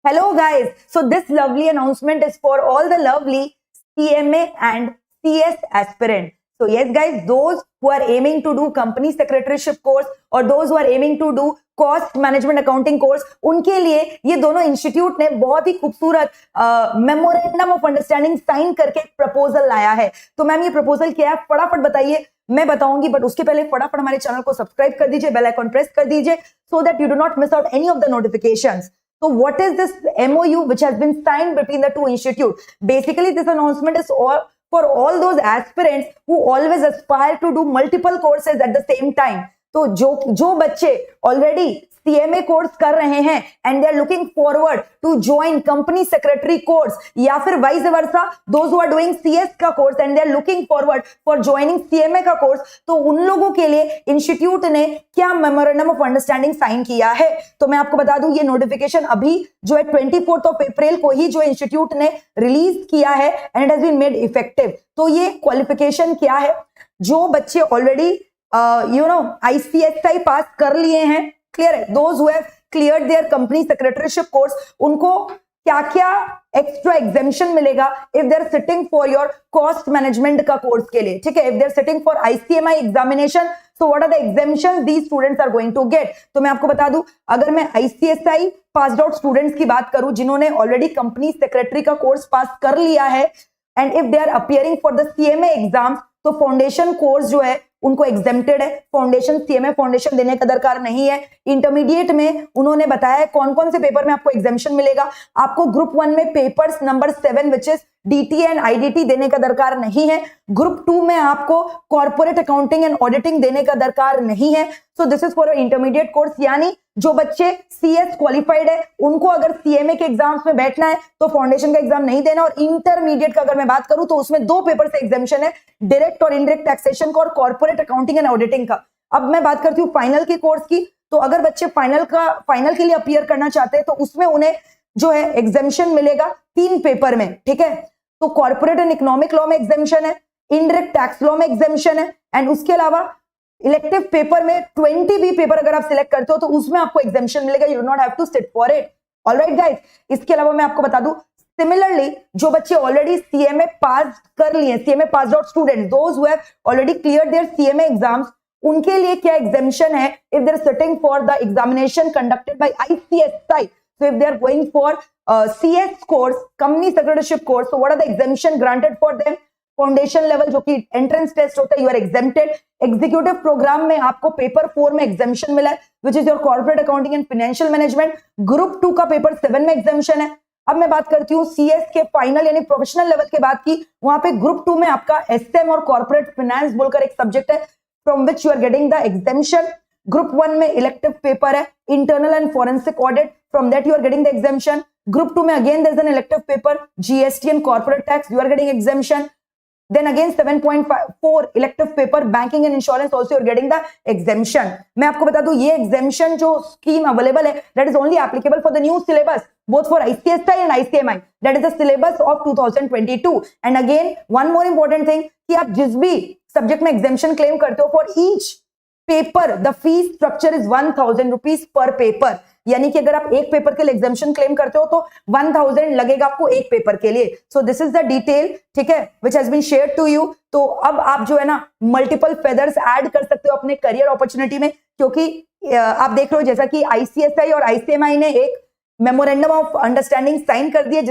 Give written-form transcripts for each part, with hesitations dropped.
Hello guys, so this lovely announcement is for all the lovely CMA and CS aspirant. So yes guys, those who are aiming to do company secretaryship course or those who are aiming to do cost management accounting course, उनके लिए ये दोनों institute ने बहुत ही खूबसूरत memorandum of understanding sign करके proposal लाया है। तो मैम ये प्रपोजल क्या है फटाफट बताइए, मैं बताऊंगी, बट उसके पहले फटाफट हमारे चैनल को सब्सक्राइब कर दीजिए, बेल आइकन प्रेस कर दीजिए so that you do not miss out any of the notifications. So what is this MOU which has been signed between the two institutes? Basically, this announcement is for all those aspirants who always aspire to do multiple courses at the same time. तो जो बच्चे already CMA course कर रहे हैं and they are looking forward to join company secretary course, या फिर vice versa those who are doing CS का course and they are looking forward for joining CMA का कोर्स, तो उन लोगों के लिए इंस्टीट्यूट ने क्या मेमोरेंडम ऑफ अंडरस्टैंडिंग साइन किया है। तो मैं आपको बता दूं ये नोटिफिकेशन अभी जो है 24 अप्रैल को ही जो इंस्टीट्यूट ने रिलीज किया है and it has been made effective. तो ये क्वालिफिकेशन क्या है, जो बच्चे ऑलरेडी ICSI पास कर लिए हैं, क्लियर है, those who have cleared their company secretaryship course, उनको क्या क्या एक्स्ट्रा एग्जेम्पशन मिलेगा if they are sitting for your cost management का कोर्स के लिए, ठीक है, if they are sitting for ICMI examination, so what are the exemptions these students are going to get. तो मैं आपको बता दूं, अगर मैं ICSI पास्ड आउट स्टूडेंट्स की बात करूं जिन्होंने ऑलरेडी कंपनी सेक्रेटरी का कोर्स पास कर लिया है and if they are appearing for the CMA exams, तो फाउंडेशन कोर्स जो है उनको एग्जेम्प्टेड है, फाउंडेशन CMA फाउंडेशन देने का दरकार नहीं है। इंटरमीडिएट में उन्होंने बताया कौन कौन से पेपर में आपको एग्जेम्पशन मिलेगा। आपको ग्रुप 1 में papers number 7 which is DT and IDT देने का दरकार नहीं है। ग्रुप 2 में आपको कॉर्पोरेट अकाउंटिंग एंड ऑडिटिंग देने का दरकार नहीं है। सो this is for intermediate course, यानी जो बच्चे CS क्वालिफाइड है उनको अगर CMA के एग्जाम्स में बैठना है तो फाउंडेशन का एग्जाम नहीं देना। और इंटरमीडिएट का अगर मैं बात करूं तो उसमें 2 पेपर से एग्जामिशन है, डायरेक्ट और इनडायरेक्ट टैक्सेशन का और कॉर्पोरेट अकाउंटिंग एंड ऑडिटिंग का। अब मैं बात करती हूँ फाइनल के कोर्स की, तो अगर बच्चे फाइनल के लिए अपीयर करना चाहते हैं तो उसमें उन्हें जो है एग्जामिशन मिलेगा 3 पेपर में, ठीक है। तो कॉर्पोरेट एंड इकोनॉमिक लॉ में एग्जामिशन है, इनडायरेक्ट टैक्स लॉ में एग्जामिशन है एंड उसके अलावा इलेक्टिव पेपर में 20 भी पेपर अगर आप सिलेक्ट करते हो तो उसमें आपको एग्जामिशन मिलेगा, you do not have to sit for it. Alright guys, इसके अलावा मैं आपको बता दूं सिमिलरली जो बच्चे ऑलरेडी CMA पास कर लिए, CMA pass out student, those who have already cleared their CMA exams, उनके लिए क्या एग्जामिशन है if they are sitting for the examination conducted by ICSI। So if they are going for CS course, company secretaryship course, so what are the exemption granted for them? Foundation level जो कि entrance test होता है, you are exempted. Executive programme में आपको paper 4 में exemption मिला है which is your corporate accounting and financial management. Group 2 का पेपर 7 में एग्जेम्पशन है। अब मैं बात करती हूँ CS के फाइनल यानी प्रोफेशनल लेवल के बाद की, वहां पे ग्रुप 2 में आपका SM और कॉर्पोरेट फाइनेंस बोलकर एक सब्जेक्ट है from which you are getting the exemption. Group 1 में इलेक्टिव पेपर है internal and forensic audit, from that you are getting the exemption. Group 2 में again there is an elective paper GST and corporate tax, you are getting exemption. Then again 7.4 elective paper banking and insurance also you're getting the exemption। मैं आपको बता दूं ये exemption जो scheme available है that is only applicable for the new syllabus both for ICSI and ICMI, that is the syllabus of 2022। and again one more important thing कि आप जिस भी subject में exemption claim करते हो for each paper the fee structure is 1000 rupees per paper, यानी कि अगर आप एक पेपर के लिए एग्जामिशन क्लेम करते हो तो 1000 लगेगा आपको एक पेपर के लिए। So this is the detail, ठीक है, which has been shared to you. तो अब आप जो है ना मल्टीपल फेदर्स ऐड कर सकते हो अपने करियर अपॉर्चुनिटी में, क्योंकि आप देख रहे हो जैसा कि ICSI और ICMI ने एक मेमोरेंडम ऑफ अंडरस्टैंडिंग साइन कर दिया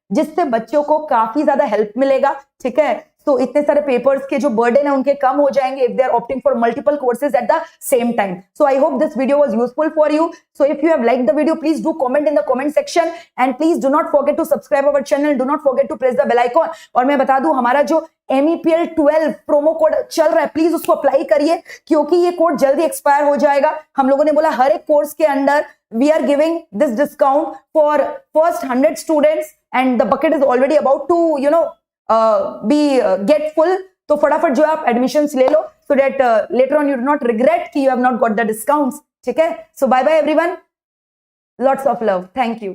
जिससे बच्चों को काफी ज्यादा हेल्प मिलेगा, ठीक है। तो इतने सारे पेपर्स के जो बर्डन है उनके कम हो जाएंगे if they are opting for multiple courses at the same time. So I hope this video was useful for you. So if you have liked the video please do comment in the comment section and please do not forget to subscribe our channel, do not forget to press the bell icon. और मैं बता दूं हमारा जो MEPL 12 promo code चल रहा है, please उसको अप्लाई करिए क्योंकि ये कोड जल्दी एक्सपायर हो जाएगा। हम लोगों ने बोला हर एक कोर्स के अंदर we are giving this discount for first 100 students and the bucket is already about to be get full. तो फटाफट जो आप एडमिशंस ले लो so that later on you do not regret कि you have not got the discounts, ठीक है। So bye bye everyone, lots of love, thank you.